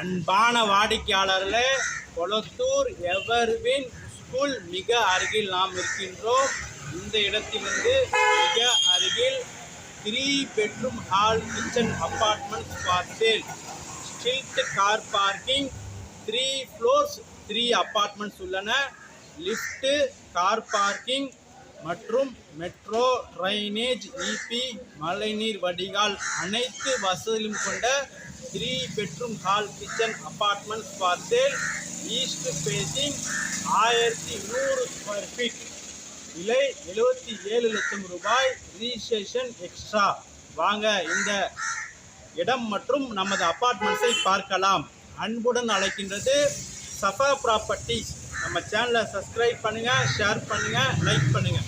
அன்பான வாடிக்கையாளர்களே, கொளத்தூர் எவர்வின் ஸ்கூல் மிக அருகில் நாம் இருக்கின்றோம். இந்த இடத்திலிருந்து மிக அருகில் 3 bedroom hall kitchen apartment for sale. Street car parking, 3 floors 3 apartments உள்ளன. லிஃப்ட், கார் பார்க்கிங் மற்றும் மெட்ரோ, ட்ரைனேஜ், இபி, மழைநீர் வடிகால் அனைத்து வசதியும் கொண்ட 3 bedroom hall kitchen apartment for sale. East facing, 1100 square feet. விலை 77 லட்சம் ரூபாய். Registration extra. வாங்க இந்த இடம் மற்றும் நமது அப்பார்ட்மெண்ட்ஸை பார்க்கலாம். அன்புடன் அழைக்கின்றது சஃபா ப்ராப்பர்ட்டிஸ். நம்ம சேனலை சப்ஸ்கிரைப் பண்ணுங்க, ஷேர் பண்ணுங்க, லைக் பண்ணுங்க.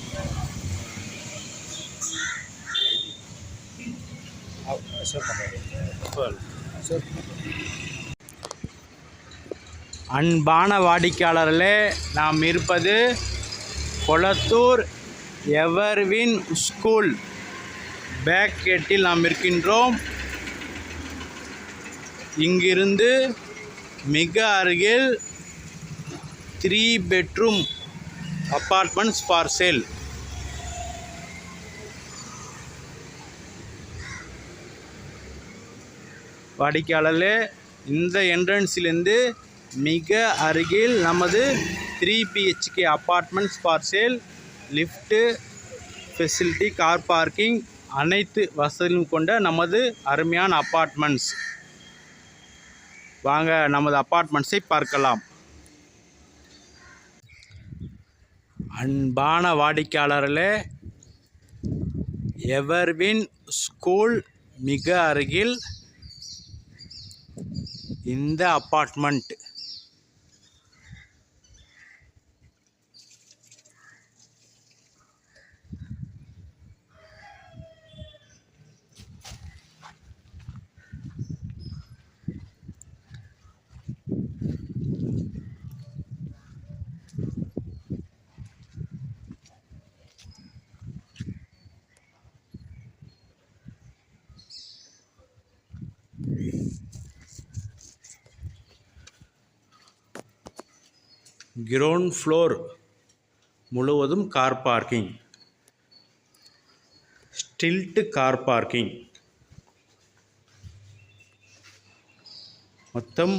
அன்பான வாடிக்கையாளர்களே, நாம் இருப்பது கொளத்தூர் எவர்வின் ஸ்கூல் பேக் கேட்டில் நாம் இருக்கின்றோம். இங்கிருந்து மிக அருகில் 3 பெட்ரூம் அப்பார்ட்மெண்ட்ஸ் ஃபார் சேல். வாடிக்கையாளர்களே, இந்த என்ட்ரன்ஸிலிருந்து மிக அருகில் நமது 3 BHK apartments for sale. Lift facility, car parking அனைத்து வசதியும் கொண்ட நமது அருமையான அப்பார்ட்மெண்ட்ஸ். வாங்க நமது அப்பார்ட்மெண்ட்ஸை பார்க்கலாம். அன்பான வாடிக்கையாளர்களே, எவர்வின் ஸ்கூல் மிக அருகில் இந்த அப்பார்ட்மெண்ட். கிரவுண்ட் ஃப்ளோர் முழுவதும் கார் பார்க்கிங், ஸ்டில்ட் கார் பார்க்கிங். மொத்தம்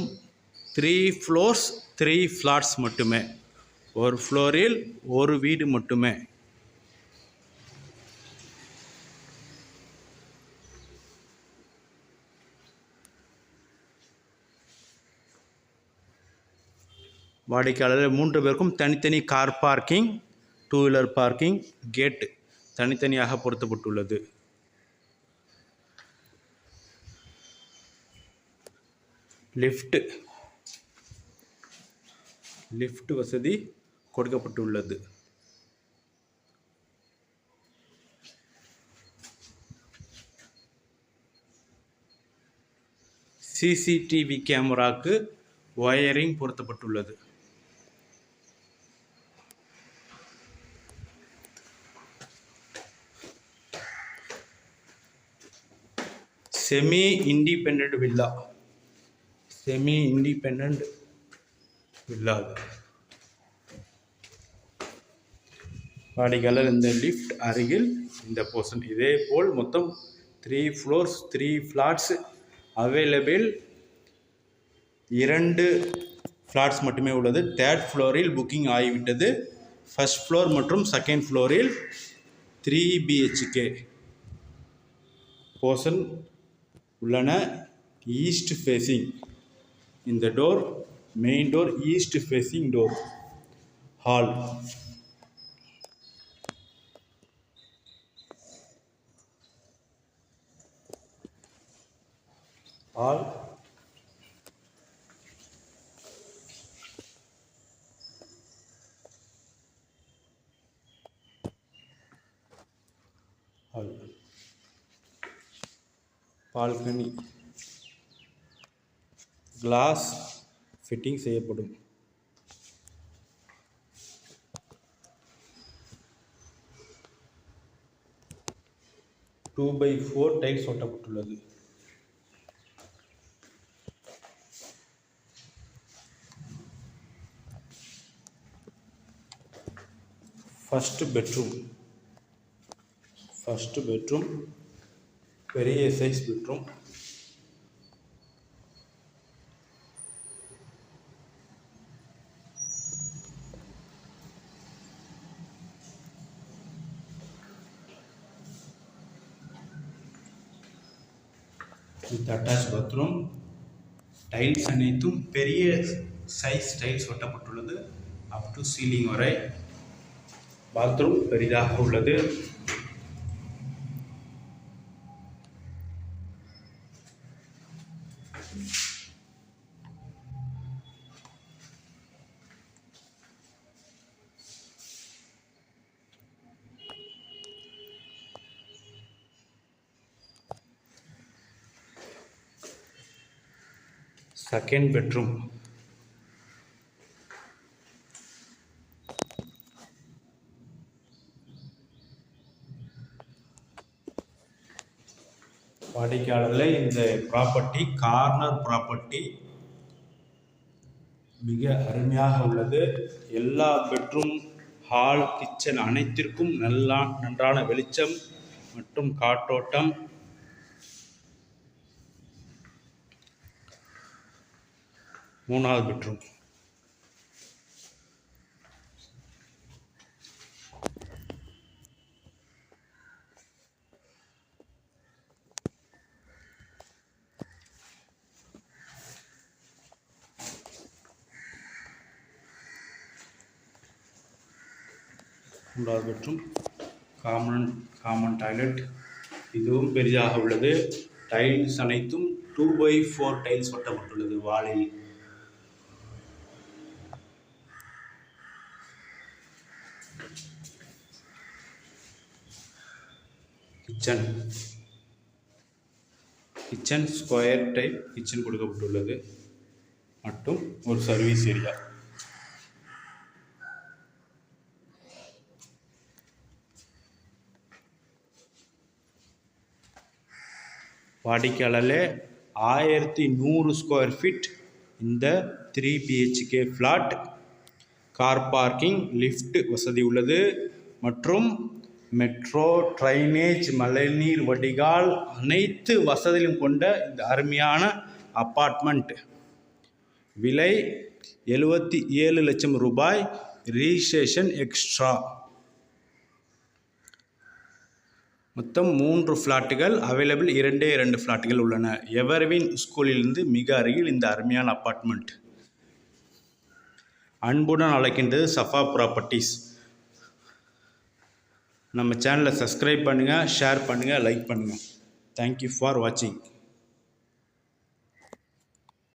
3 floors 3 flats மட்டுமே. ஒரு ஃப்ளோரில் ஒரு வீடு மட்டுமே. வாடிக்கையாளர்கள் 3 பேருக்கும் தனித்தனி car parking, 2 wheeler parking, gate தனித்தனியாக பொருத்தப்பட்டுள்ளது. லிஃப்ட் வசதி கொடுக்கப்பட்டுள்ளது. சிசிடிவி கேமராக்கு வயரிங் பொருத்தப்பட்டுள்ளது. Semi independent villa. வாடிக்கையாளர் இந்த லிஃப்ட் அருகில் இந்த போர்ஷன். இதே போல் மொத்தம் 3 floors 3 flats அவைலபிள். 2 ஃப்ளாட்ஸ் மட்டுமே உள்ளது. 3rd ஃப்ளோரில் புக்கிங் ஆகிவிட்டது. 1st ஃப்ளோர் மற்றும் 2nd ஃப்ளோரில் 3 BHK போர்ஷன் உள்ளன. East facing. இந்த door main door east facing door. Hall. Balcony glass fitting செய்யப்படும். டூ பை 4 டைல்ஸ் ஒட்டப்பட்டுள்ளது. ஃபஸ்ட்டு பெட்ரூம் பெரிய size bedroom. With attach bathroom. Tiles அனைத்தும் பெரிய சைஸ் டைல்ஸ் ஒட்டப்பட்டுள்ளது அப் டு சீலிங் வரை. பாத்ரூம் பெரிதாக உள்ளது. Second bedroom. வாடிக்கையாளர்களே, இந்த ப்ராப்பர்ட்டி கார்னர் ப்ராப்பர்ட்டி மிக அருமையாக உள்ளது. எல்லா பெட்ரூம், ஹால், கிச்சன் அனைத்திற்கும் நன்றான வெளிச்சம் மற்றும் காற்றோட்டம். மூணாவது பெட்ரூம். மூன்றாவது பெட்ரூம். Common toilet. இதுவும் பெரிதாக உள்ளது. டைல்ஸ் அனைத்தும் 2x4 டைல்ஸ் ஒட்டப்பட்டுள்ளது வாலில். கிச்சன் ஸ்கொயர் டைப் கிச்சன் கொடுக்கப்பட்டுள்ளது மற்றும் ஒரு சர்வீஸ் ஏரியா. வாடிக்கையாளர்களே, 1100 ஸ்கொயர் ஃபீட் இந்த 3 BHK flat. Car parking, lift வசதி உள்ளது மற்றும் மெட்ரோ, ட்ரைனேஜ், மழைநீர் வடிகால் அனைத்து வசதியும் கொண்ட இந்த அருமையான அப்பார்ட்மெண்ட். விலை 77 லட்சம் ரூபாய். Registration extra. மொத்தம் 3 ஃப்ளாட்டுகள் அவைலபிள். 2 ஃப்ளாட்டுகள் உள்ளன. எவர்வின் ஸ்கூலிலிருந்து மிக அருகில் இந்த அருமையான அப்பார்ட்மெண்ட். அன்புடன் அழைக்கின்றது சஃபா ப்ராப்பர்ட்டிஸ். நம்ம சேனலை சப்ஸ்கிரைப் பண்ணுங்கள், ஷேர் பண்ணுங்கள், லைக் பண்ணுங்கள். தேங்க்யூ ஃபார் வாட்சிங்.